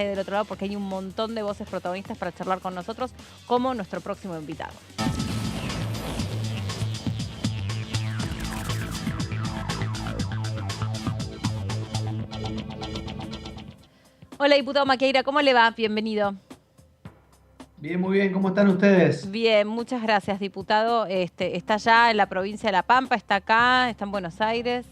ahí del otro lado porque hay un montón de voces protagonistas para charlar con nosotros, como nuestro próximo invitado. Hola, diputado Maqueira, ¿cómo le va? Bienvenido. Bien, muy bien. ¿Cómo están ustedes? Bien, muchas gracias, diputado. ¿Está ya en la provincia de La Pampa? ¿Está acá? ¿Está en Buenos Aires?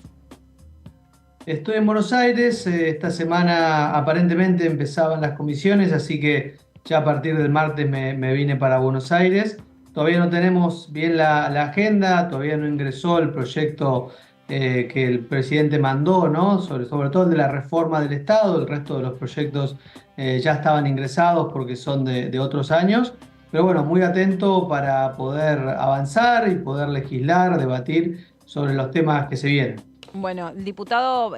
Estoy en Buenos Aires. Esta semana aparentemente empezaban las comisiones, así que ya a partir del martes me vine para Buenos Aires. Todavía no tenemos bien la agenda, todavía no ingresó el proyecto que el presidente mandó, ¿no? Sobre todo el de la reforma del Estado. El resto de los proyectos ya estaban ingresados porque son de otros años. Pero bueno, muy atento para poder avanzar y poder legislar, debatir sobre los temas que se vienen. Bueno, el diputado,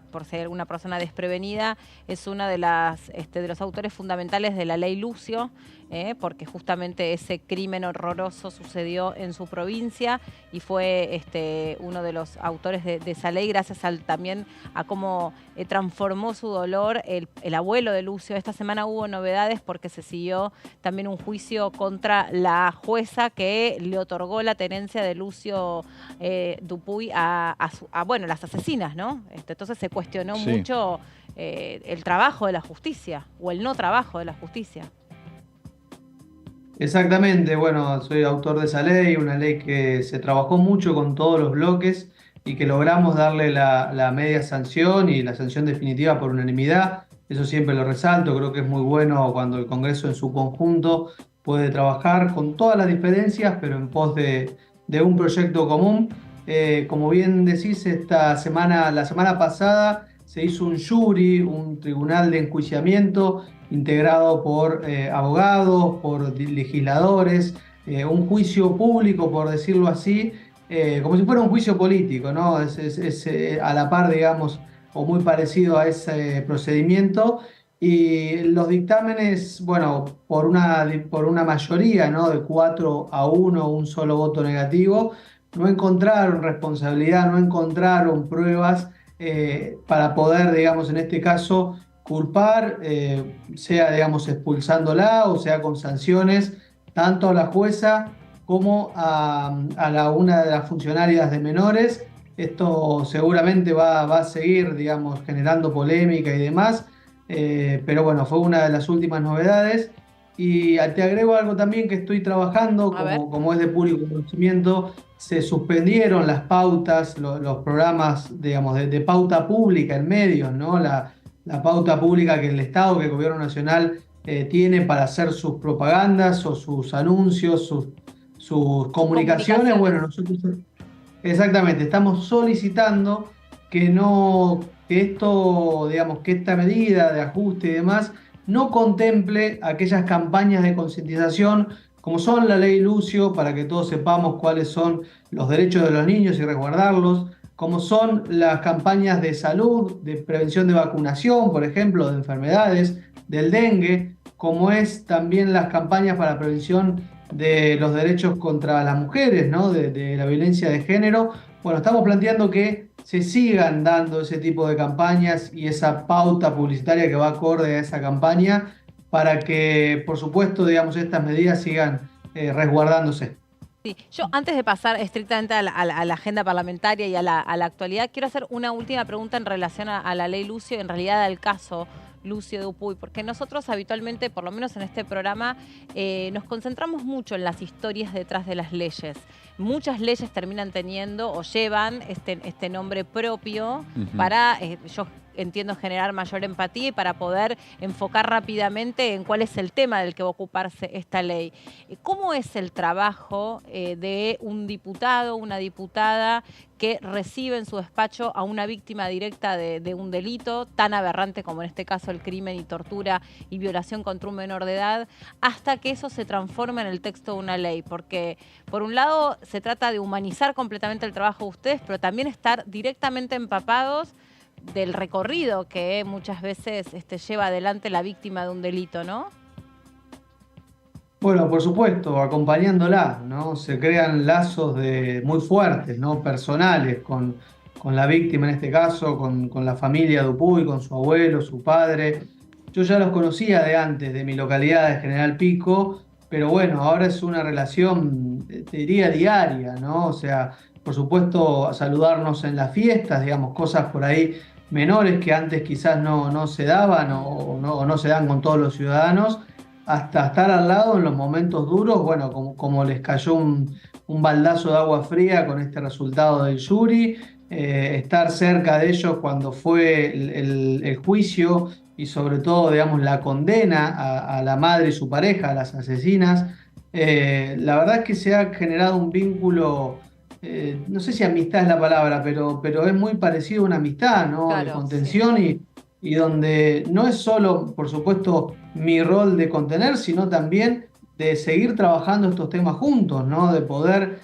por ser alguna persona desprevenida, es una de de los autores fundamentales de la ley Lucio, porque justamente ese crimen horroroso sucedió en su provincia y fue uno de los autores de esa ley, gracias también a cómo transformó su dolor el abuelo de Lucio. Esta semana hubo novedades porque se siguió también un juicio contra la jueza que le otorgó la tenencia de Lucio Dupuy a las asesinas, ¿no? Entonces se cuestionó mucho el trabajo de la justicia o el no trabajo de la justicia. Exactamente, bueno, soy autor de esa ley, una ley que se trabajó mucho con todos los bloques y que logramos darle la media sanción y la sanción definitiva por unanimidad. Eso siempre lo resalto, creo que es muy bueno cuando el Congreso en su conjunto puede trabajar con todas las diferencias, pero en pos de un proyecto común. Como bien decís, la semana pasada se hizo un jury, un tribunal de enjuiciamiento integrado por abogados, por legisladores, un juicio público, por decirlo así, como si fuera un juicio político, ¿no? Es a la par, digamos, o muy parecido a ese procedimiento. Y los dictámenes, bueno, por una mayoría, ¿no? De 4-1, un solo voto negativo, no encontraron responsabilidad, no encontraron pruebas para poder, digamos, en este caso, culpar, sea, digamos, expulsándola o sea con sanciones, tanto a la jueza como una de las funcionarias de menores. Esto seguramente va a seguir, digamos, generando polémica y demás, pero bueno, fue una de las últimas novedades. Y te agrego algo también que estoy trabajando, A ver. como es de público conocimiento, se suspendieron las pautas, los programas, digamos, de pauta pública en medios, ¿no? La pauta pública que el Estado, que el Gobierno Nacional tiene para hacer sus propagandas o sus anuncios, sus comunicaciones. Bueno, nosotros exactamente estamos solicitando que no, que esto, digamos, que esta medida de ajuste y demás no contemple aquellas campañas de concientización como son la ley Lucio, para que todos sepamos cuáles son los derechos de los niños y resguardarlos, como son las campañas de salud, de prevención de vacunación, por ejemplo, de enfermedades, del dengue, como es también las campañas para prevención de los derechos contra las mujeres, ¿no? De la violencia de género. Bueno, estamos planteando que se sigan dando ese tipo de campañas y esa pauta publicitaria que va acorde a esa campaña para que, por supuesto, digamos, estas medidas sigan resguardándose. Sí, yo antes de pasar estrictamente a la agenda parlamentaria y a la actualidad, quiero hacer una última pregunta en relación a la ley Lucio, en realidad al caso Lucio Dupuy, porque nosotros habitualmente, por lo menos en este programa, nos concentramos mucho en las historias detrás de las leyes. Muchas leyes terminan teniendo o llevan este nombre propio para, yo entiendo, generar mayor empatía y para poder enfocar rápidamente en cuál es el tema del que va a ocuparse esta ley. ¿Cómo es el trabajo de un diputado, una diputada que recibe en su despacho a una víctima directa de un delito tan aberrante como en este caso el crimen y tortura y violación contra un menor de edad, hasta que eso se transforma en el texto de una ley? Porque por un lado se trata de humanizar completamente el trabajo de ustedes, pero también estar directamente empapados del recorrido que muchas veces lleva adelante la víctima de un delito, ¿no? Bueno, por supuesto, acompañándola, ¿no? Se crean lazos muy fuertes, ¿no? Personales con la víctima en este caso, con la familia Dupuy, con su abuelo, su padre. yo ya los conocía de antes, de mi localidad de General Pico, pero bueno, ahora es una relación, te diría, diaria, ¿no? O sea, por supuesto, saludarnos en las fiestas, digamos, cosas por ahí menores que antes quizás no se daban o no se dan con todos los ciudadanos, hasta estar al lado en los momentos duros, bueno, como les cayó un baldazo de agua fría con este resultado del jury, estar cerca de ellos cuando fue el juicio y sobre todo, digamos, la condena a la madre y su pareja, a las asesinas. La verdad es que se ha generado un vínculo, no sé si amistad es la palabra, pero es muy parecido a una amistad, ¿no? De Claro, sí. contención y donde no es solo, por supuesto, mi rol de contener, sino también de seguir trabajando estos temas juntos, ¿no? De poder,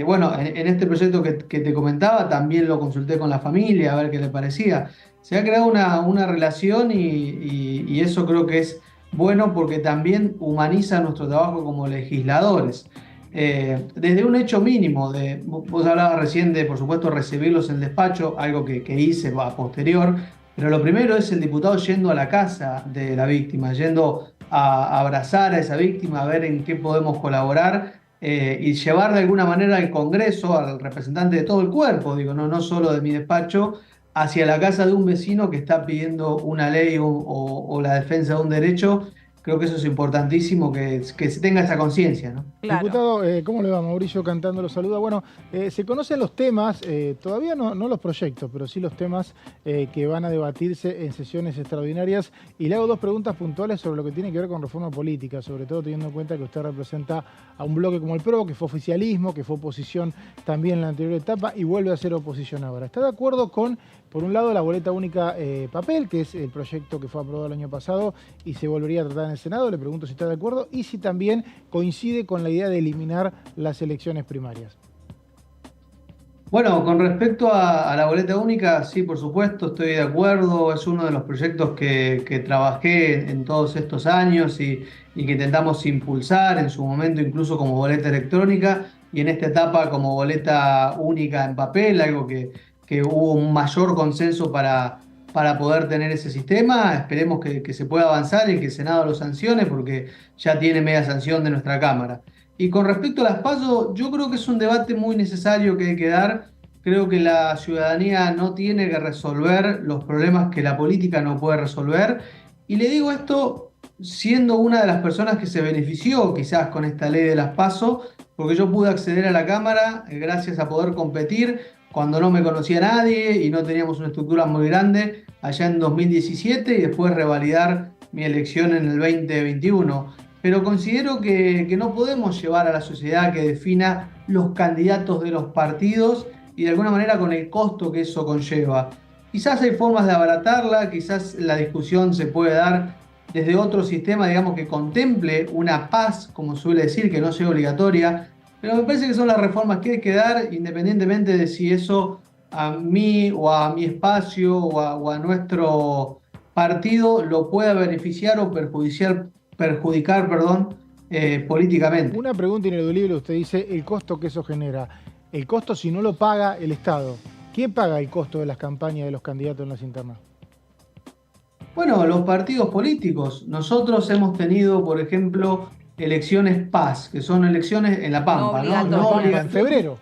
bueno, en este proyecto que te comentaba, también lo consulté con la familia a ver qué le parecía. Se ha creado una relación y eso creo que es bueno porque también humaniza nuestro trabajo como legisladores. Desde un hecho mínimo, vos hablabas recién de, por supuesto, recibirlos en el despacho, algo que hice a posterior, pero lo primero es el diputado yendo a la casa de la víctima, yendo a abrazar a esa víctima, a ver en qué podemos colaborar y llevar de alguna manera al Congreso, al representante de todo el cuerpo, digo, no solo de mi despacho, hacia la casa de un vecino que está pidiendo una ley o la defensa de un derecho. Creo que eso es importantísimo, que se tenga esa conciencia, ¿no? Claro. Diputado, ¿cómo le va? Mauricio Cantando lo saluda. Bueno, se conocen los temas, todavía no los proyectos, pero sí los temas que van a debatirse en sesiones extraordinarias. Y le hago dos preguntas puntuales sobre lo que tiene que ver con reforma política, sobre todo teniendo en cuenta que usted representa a un bloque como el PRO, que fue oficialismo, que fue oposición también en la anterior etapa y vuelve a ser oposición ahora. ¿Está de acuerdo con, por un lado, la boleta única papel, que es el proyecto que fue aprobado el año pasado y se volvería a tratar en el Senado? Le pregunto si está de acuerdo y si también coincide con la idea de eliminar las elecciones primarias. Bueno, con respecto a la boleta única, sí, por supuesto, estoy de acuerdo. Es uno de los proyectos que trabajé en todos estos años y que intentamos impulsar en su momento, incluso como boleta electrónica y en esta etapa como boleta única en papel, algo que hubo un mayor consenso para poder tener ese sistema. Esperemos que se pueda avanzar y que el Senado lo sancione porque ya tiene media sanción de nuestra Cámara. Y con respecto a las PASO, yo creo que es un debate muy necesario que hay que dar. Creo que la ciudadanía no tiene que resolver los problemas que la política no puede resolver. Y le digo esto siendo una de las personas que se benefició quizás con esta ley de las PASO, porque yo pude acceder a la Cámara gracias a poder competir cuando no me conocía nadie y no teníamos una estructura muy grande allá en 2017 y después revalidar mi elección en el 2021, pero considero que no podemos llevar a la sociedad que defina los candidatos de los partidos y de alguna manera con el costo que eso conlleva. Quizás hay formas de abaratarla, quizás la discusión se puede dar desde otro sistema, digamos, que contemple una paz, como suele decir, que no sea obligatoria, pero me parece que son las reformas que hay que dar, independientemente de si eso a mí o a mi espacio o a nuestro partido lo pueda beneficiar o perjudicar, perdón, políticamente. Una pregunta ineludible, usted dice el costo que eso genera. El costo si no lo paga el Estado. ¿Quién paga el costo de las campañas de los candidatos en las internas? Bueno, los partidos políticos. Nosotros hemos tenido, por ejemplo, elecciones PAS, que son elecciones en La Pampa, ¿no? No obligatorias. En febrero.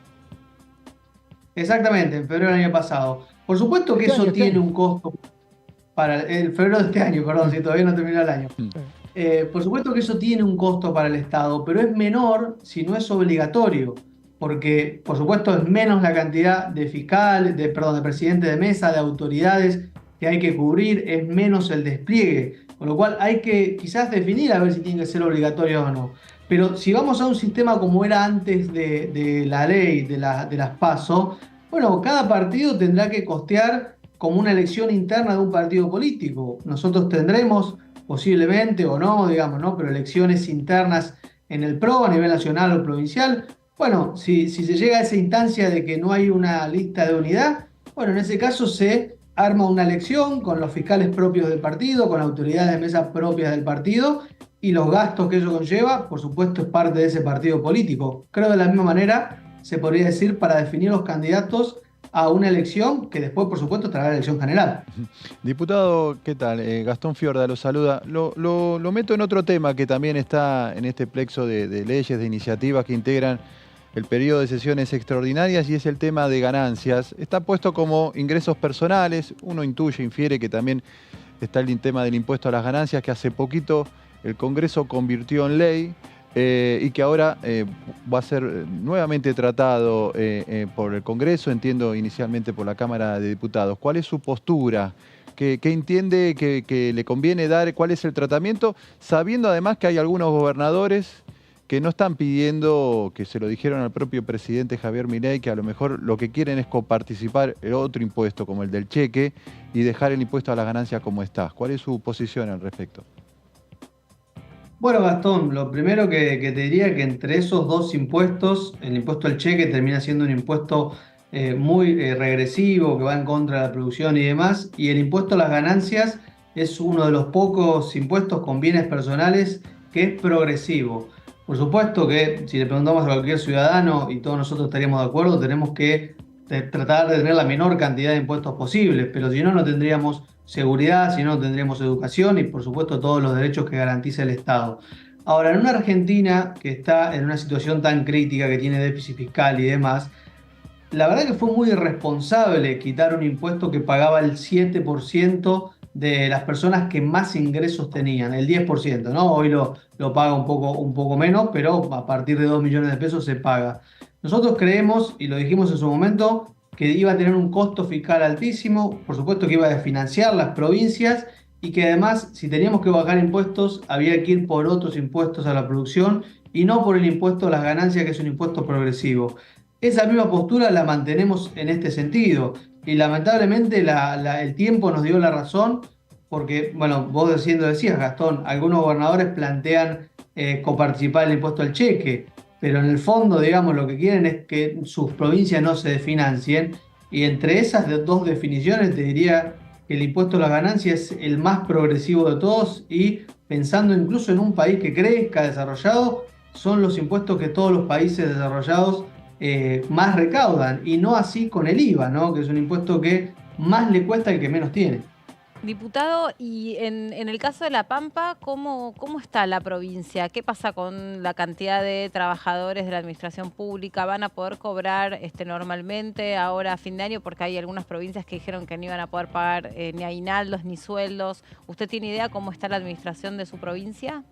Exactamente, en febrero del año pasado. Por supuesto que Este eso año, tiene un costo para el febrero de este año, perdón, si todavía no termina el año. Por supuesto que eso tiene un costo para el Estado, pero es menor si no es obligatorio, porque por supuesto es menos la cantidad de fiscales, de presidentes de mesa, de autoridades que hay que cubrir, es menos el despliegue, con lo cual hay que quizás definir a ver si tiene que ser obligatorio o no. Pero si vamos a un sistema como era antes de la ley, de las PASO, bueno, cada partido tendrá que costear como una elección interna de un partido político. Nosotros tendremos posiblemente o no, digamos, ¿no? Pero elecciones internas en el PRO a nivel nacional o provincial. Bueno, si se llega a esa instancia de que no hay una lista de unidad, bueno, en ese caso se arma una elección con los fiscales propios del partido, con autoridades de mesa propias del partido y los gastos que ello conlleva, por supuesto, es parte de ese partido político. Creo de la misma manera se podría decir para definir los candidatos a una elección que después, por supuesto, estará la elección general. Diputado, ¿qué tal? Gastón Fiorda lo saluda. Lo meto en otro tema que también está en este plexo de leyes, de iniciativas que integran el periodo de sesiones extraordinarias, y es el tema de ganancias. Está puesto como ingresos personales, uno intuye, infiere que también está el tema del impuesto a las ganancias, que hace poquito el Congreso convirtió en ley. Y que ahora va a ser nuevamente tratado por el Congreso, entiendo inicialmente por la Cámara de Diputados. ¿Cuál es su postura? ¿Qué entiende que le conviene dar? ¿Cuál es el tratamiento? Sabiendo además que hay algunos gobernadores que no están pidiendo, que se lo dijeron al propio presidente Javier Milei, que a lo mejor lo que quieren es coparticipar el otro impuesto, como el del cheque, y dejar el impuesto a las ganancias como está. ¿Cuál es su posición al respecto? Bueno, Gastón, lo primero que te diría que entre esos dos impuestos, el impuesto al cheque termina siendo un impuesto muy regresivo, que va en contra de la producción y demás, y el impuesto a las ganancias es uno de los pocos impuestos con bienes personales que es progresivo. Por supuesto que si le preguntamos a cualquier ciudadano, y todos nosotros estaríamos de acuerdo, tenemos que tratar de tener la menor cantidad de impuestos posibles, pero si no, no tendríamos seguridad, si no, no tendríamos educación y por supuesto todos los derechos que garantiza el Estado. Ahora, en una Argentina que está en una situación tan crítica, que tiene déficit fiscal y demás, la verdad que fue muy irresponsable quitar un impuesto que pagaba el 7% de las personas que más ingresos tenían, el 10%, ¿no? Hoy lo paga un poco menos, pero a partir de 2 millones de pesos se paga. Nosotros creemos, y lo dijimos en su momento, que iba a tener un costo fiscal altísimo, por supuesto que iba a financiar las provincias y que además, si teníamos que bajar impuestos, había que ir por otros impuestos a la producción y no por el impuesto a las ganancias, que es un impuesto progresivo. Esa misma postura la mantenemos en este sentido y lamentablemente el tiempo nos dio la razón porque, bueno, vos decías, Gastón, algunos gobernadores plantean coparticipar el impuesto al cheque, pero en el fondo, digamos, lo que quieren es que sus provincias no se desfinancien y entre esas dos definiciones te diría que el impuesto a las ganancias es el más progresivo de todos y pensando incluso en un país que crezca, desarrollado, son los impuestos que todos los países desarrollados más recaudan, y no así con el IVA, ¿no? Que es un impuesto que más le cuesta al que menos tiene. Diputado, y en el caso de La Pampa, ¿cómo está la provincia? ¿Qué pasa con la cantidad de trabajadores de la administración pública? ¿Van a poder cobrar normalmente ahora a fin de año? Porque hay algunas provincias que dijeron que no iban a poder pagar ni aguinaldos ni sueldos. ¿Usted tiene idea cómo está la administración de su provincia?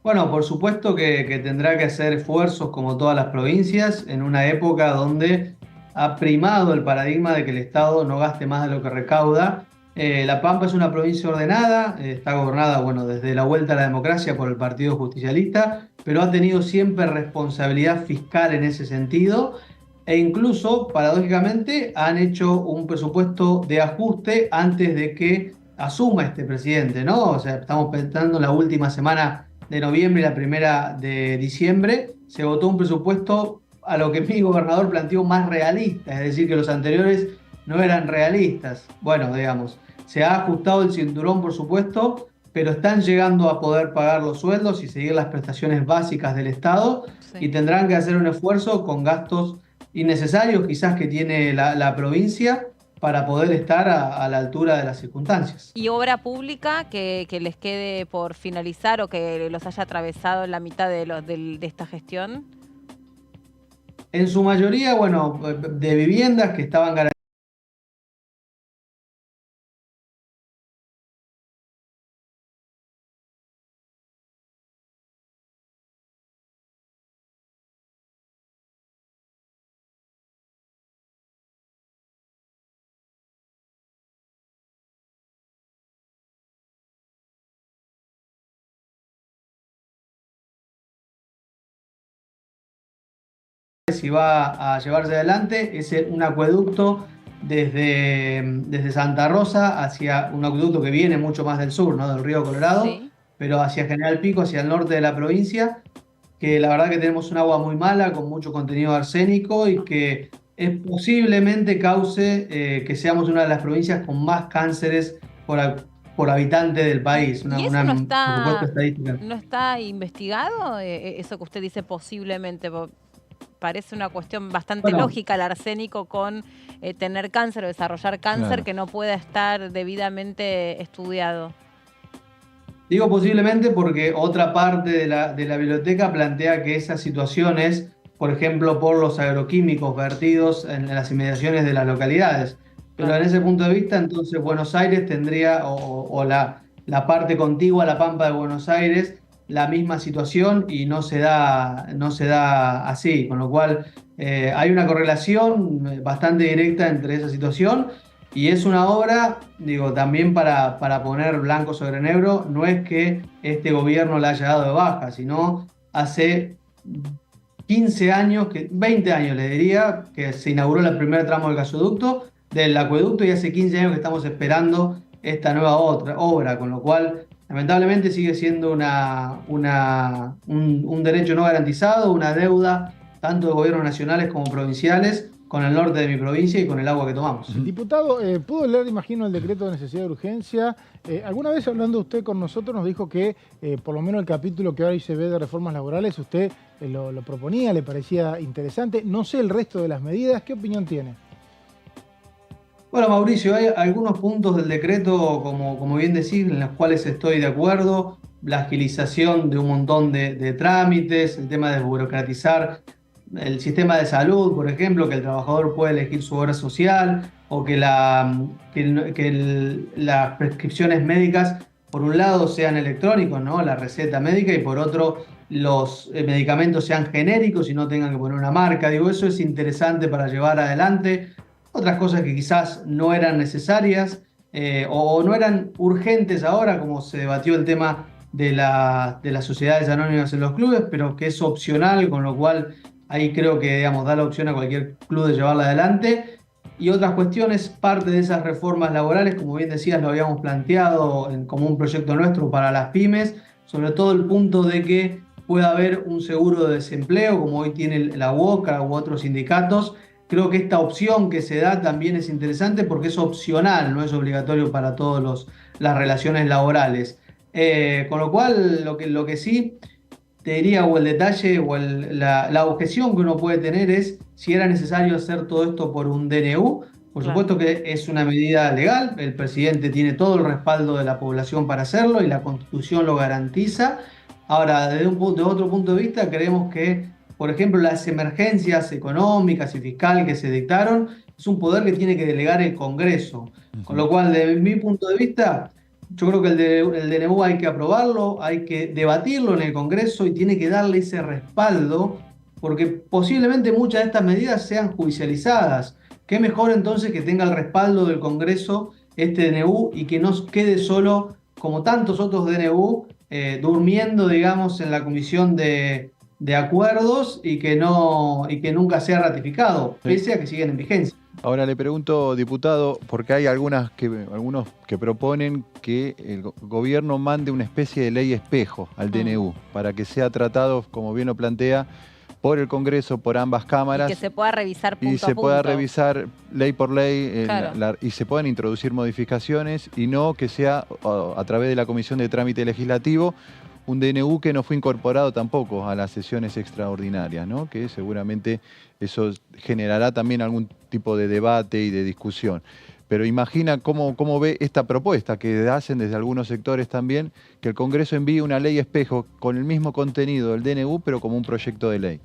Bueno, por supuesto que tendrá que hacer esfuerzos como todas las provincias en una época donde ha primado el paradigma de que el Estado no gaste más de lo que recauda. La Pampa es una provincia ordenada, está gobernada, bueno, desde la vuelta a la democracia por el Partido Justicialista, pero ha tenido siempre responsabilidad fiscal en ese sentido e incluso, paradójicamente, han hecho un presupuesto de ajuste antes de que asuma este presidente, ¿no? O sea, estamos pensando en la última semana de noviembre y la primera de diciembre, se votó un presupuesto a lo que mi gobernador planteó más realista, es decir, que los anteriores no eran realistas. Bueno, digamos, se ha ajustado el cinturón, por supuesto, pero están llegando a poder pagar los sueldos y seguir las prestaciones básicas del Estado, sí, y tendrán que hacer un esfuerzo con gastos innecesarios quizás que tiene la provincia para poder estar a la altura de las circunstancias. ¿Y obra pública que les quede por finalizar o que los haya atravesado en la mitad de esta gestión? En su mayoría, bueno, de viviendas que estaban garantizadas. Si va a llevarse adelante es un acueducto desde Santa Rosa hacia un acueducto que viene mucho más del sur, ¿no? Del río Colorado, sí, pero hacia General Pico, hacia el norte de la provincia, que la verdad que tenemos un agua muy mala, con mucho contenido arsénico y que es posiblemente cause que seamos una de las provincias con más cánceres por habitante del país. ¿Y eso no está investigado? Eso que usted dice posiblemente. parece una cuestión bastante Bueno. lógica el arsénico con tener cáncer o desarrollar cáncer Claro. que no pueda estar debidamente estudiado. Digo posiblemente porque otra parte de la biblioteca plantea que esas situaciones, por ejemplo, por los agroquímicos vertidos en las inmediaciones de las localidades. Pero Claro. en ese punto de vista, entonces Buenos Aires tendría, o la parte contigua a la Pampa de Buenos Aires, la misma situación y no se da así, con lo cual hay una correlación bastante directa entre esa situación. Y es una obra, digo, también para poner blanco sobre negro, no es que este gobierno la haya dado de baja, sino hace 15 años, 20 años le diría, que se inauguró el primer tramo del gasoducto, del acueducto, y hace 15 años que estamos esperando esta nueva obra, con lo cual lamentablemente sigue siendo un derecho no garantizado, una deuda tanto de gobiernos nacionales como provinciales, con el norte de mi provincia y con el agua que tomamos. Diputado, pudo leer, imagino, el decreto de necesidad de urgencia. Alguna vez hablando usted con nosotros nos dijo que por lo menos el capítulo que hoy se ve de reformas laborales usted lo proponía, le parecía interesante. No sé el resto de las medidas, ¿qué opinión tiene? Bueno, Mauricio, hay algunos puntos del decreto, como bien decís, en los cuales estoy de acuerdo. La agilización de un montón de trámites, el tema de desburocratizar el sistema de salud, por ejemplo, que el trabajador puede elegir su obra social, o que las prescripciones médicas, por un lado, sean electrónicos, ¿no? La receta médica, y por otro, los medicamentos sean genéricos y no tengan que poner una marca. Digo, eso es interesante para llevar adelante. Otras cosas que quizás no eran necesarias o no eran urgentes ahora, como se debatió el tema de las sociedades anónimas en los clubes, pero que es opcional, con lo cual ahí creo que, digamos, da la opción a cualquier club de llevarla adelante. Y otras cuestiones, parte de esas reformas laborales, como bien decías, lo habíamos planteado como un proyecto nuestro para las pymes, sobre todo el punto de que pueda haber un seguro de desempleo, como hoy tiene la UOCRA u otros sindicatos. Creo que esta opción que se da también es interesante porque es opcional, no es obligatorio para todas las relaciones laborales. Con lo cual, lo que sí te diría, o el detalle, o la objeción que uno puede tener es si era necesario hacer todo esto por un DNU. Por supuesto que es una medida legal, el presidente tiene todo el respaldo de la población para hacerlo y la Constitución lo garantiza. Ahora, desde otro punto de vista, creemos que, por ejemplo, las emergencias económicas y fiscales que se dictaron es un poder que tiene que delegar el Congreso. Con lo cual, desde mi punto de vista, yo creo que el DNU hay que aprobarlo, hay que debatirlo en el Congreso y tiene que darle ese respaldo, porque posiblemente muchas de estas medidas sean judicializadas. Qué mejor entonces que tenga el respaldo del Congreso este DNU y que no quede solo, como tantos otros DNU, durmiendo, digamos, en la comisión de acuerdos y que nunca sea ratificado, pese a que siguen en vigencia. Ahora le pregunto, diputado, porque hay algunos que proponen que el gobierno mande una especie de ley espejo al DNU para que sea tratado, como bien lo plantea, por el Congreso, por ambas cámaras. Y que se pueda revisar punto a punto. Y se pueda revisar ley por ley Claro. y se puedan introducir modificaciones y no que sea a través de la Comisión de Trámite Legislativo un DNU que no fue incorporado tampoco a las sesiones extraordinarias, ¿no? Que seguramente eso generará también algún tipo de debate y de discusión. Pero imagina cómo ve esta propuesta que hacen desde algunos sectores también, que el Congreso envíe una ley espejo con el mismo contenido del DNU, pero como un proyecto de ley.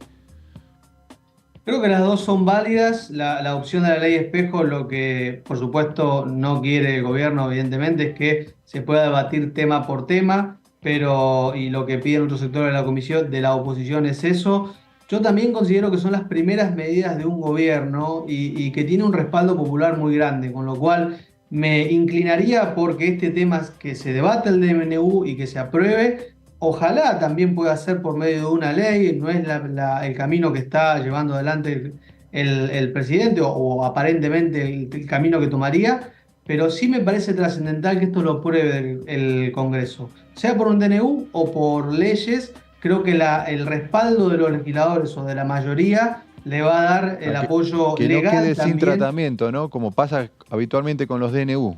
Creo que las dos son válidas. La opción de la ley espejo, lo que por supuesto no quiere el gobierno, evidentemente, es que se pueda debatir tema por tema, y lo que piden otros sectores de la comisión, de la oposición, es eso. Yo también considero que son las primeras medidas de un gobierno y que tiene un respaldo popular muy grande, con lo cual me inclinaría porque este tema que se debata el DNU y que se apruebe, ojalá también pueda ser por medio de una ley, no es el camino que está llevando adelante el presidente o aparentemente el camino que tomaría, pero sí me parece trascendental que esto lo apruebe el Congreso, sea por un DNU o por leyes. Creo que el respaldo de los legisladores o de la mayoría le va a dar el apoyo legal. Que no quede también sin tratamiento, ¿no? Como pasa habitualmente con los DNU.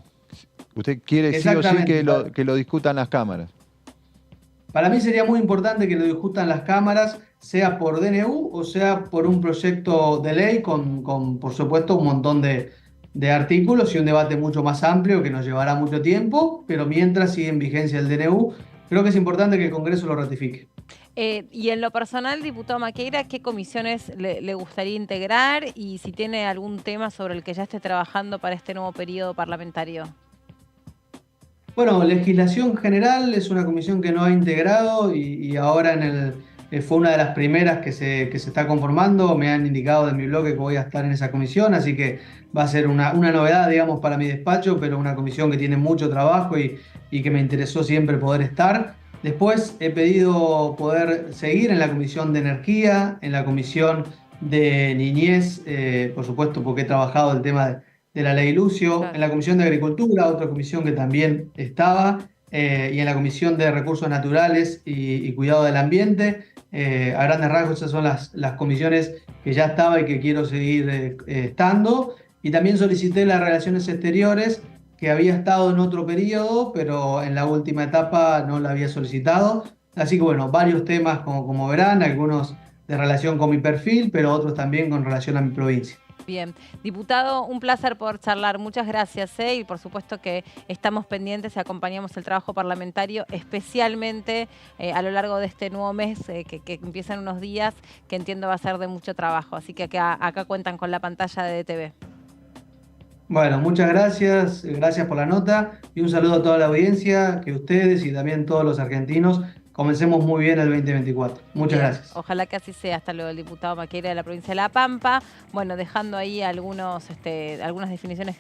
Usted quiere sí o sí que lo discutan las cámaras. Para mí sería muy importante que lo discutan las cámaras, sea por DNU o sea por un proyecto de ley con por supuesto, un montón de artículos y un debate mucho más amplio que nos llevará mucho tiempo, pero mientras sigue en vigencia el DNU, creo que es importante que el Congreso lo ratifique. Y en lo personal, diputado Maqueira, ¿qué comisiones le gustaría integrar y si tiene algún tema sobre el que ya esté trabajando para este nuevo periodo parlamentario? Bueno, legislación general es una comisión que no ha integrado y ahora fue una de las primeras que se está conformando. Me han indicado de mi bloque que voy a estar en esa comisión, así que va a ser una novedad, digamos, para mi despacho, pero una comisión que tiene mucho trabajo y que me interesó siempre poder estar. Después he pedido poder seguir en la comisión de energía, en la comisión de niñez, por supuesto, porque he trabajado el tema de la ley Lucio, Claro. en la Comisión de Agricultura, otra comisión que también estaba, y en la Comisión de Recursos Naturales y Cuidado del Ambiente. A grandes rasgos esas son las comisiones que ya estaba y que quiero seguir estando. Y también solicité las relaciones exteriores, que había estado en otro periodo, pero en la última etapa no la había solicitado. Así que bueno, varios temas como verán, algunos de relación con mi perfil, pero otros también con relación a mi provincia. Bien, diputado, un placer poder charlar. Muchas gracias, y por supuesto que estamos pendientes y acompañamos el trabajo parlamentario, especialmente a lo largo de este nuevo mes que empieza en unos días, que entiendo va a ser de mucho trabajo. Así que acá cuentan con la pantalla de DTV. Bueno, muchas gracias, gracias por la nota y un saludo a toda la audiencia, que ustedes y también todos los argentinos comencemos muy bien el 2024. Muchas Bien, gracias. ojalá que así sea. Hasta luego, el diputado Maqueira de la provincia de La Pampa. Bueno, dejando ahí algunas definiciones generales.